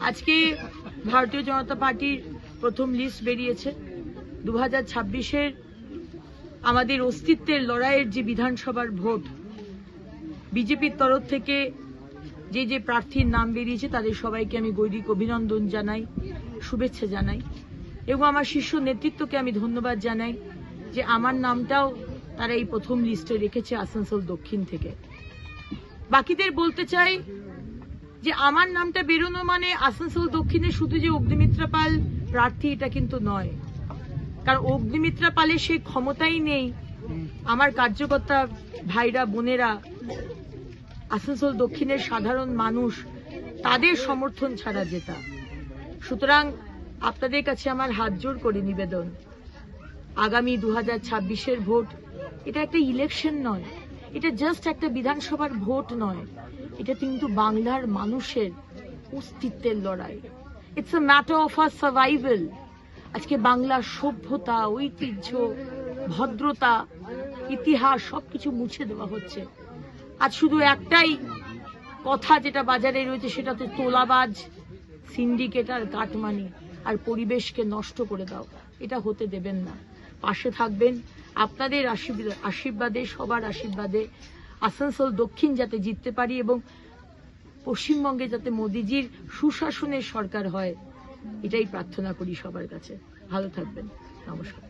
আজকে ভারতীয় জনতা পার্টির প্রথম লিস্ট বেরিয়েছে। 2026-এর আমাদের অস্তিত্বের লড়াইয়ের যে বিধানসভার ভোট, বিজেপির তরফ থেকে যে প্রার্থীর নাম বেরিয়েছে তাদের সবাইকে আমি গৈরিক অভিনন্দন জানাই, শুভেচ্ছা জানাই এবং আমার শীর্ষ নেতৃত্বকে আমি ধন্যবাদ জানাই যে আমার নামটাও তারা এই প্রথম লিস্টে রেখেছে আসানসোল দক্ষিণ থেকে। বাকিদের বলতে চাই যে আমার নামটা বেরোনো মানে আসানসোল দক্ষিণে শুধু যে অগ্নিমিত্রা পাল প্রার্থী এটা কিন্তু নয়, কারণ অগ্নিমিত্রা পালের সেই ক্ষমতাই নেই আমার কার্যকর্তা ভাইরা বোনেরা, আসানসোল দক্ষিণের সাধারণ মানুষ তাদের সমর্থন ছাড়া জেতা। সুতরাং আপনাদের কাছে আমার হাত জোর করে নিবেদন, আগামী 2026-এর ভোট এটা একটা ইলেকশন নয়, এটা জাস্ট একটা বিধানসভার ভোট নয়, এটা কিন্তু বাংলার মানুষের অস্তিত্বের লড়াই। It's a matter of a survival. আজকে বাংলার সভ্যতা, ঐতিহ্য, ভদ্রতা, ইতিহাস সবকিছু মুছে দেওয়া হচ্ছে। আজ শুধু একটাই কথা যেটা বাজারে রয়েছে, সেটা হচ্ছে তোলাবাজ, সিন্ডিকেট আর কাটমানি আর পরিবেশকে নষ্ট করে দাও। এটা হতে দেবেন না, পাশে থাকবেন। আপনাদের আশীর্বাদে, সবার আশীর্বাদে আসানসোল দক্ষিণ যাতে জিততে পারি এবং পশ্চিমবঙ্গে যাতে মোদিজির সুশাসনের সরকার হয়, এটাই প্রার্থনা করি সবার কাছে। ভালো থাকবেন, নমস্কার।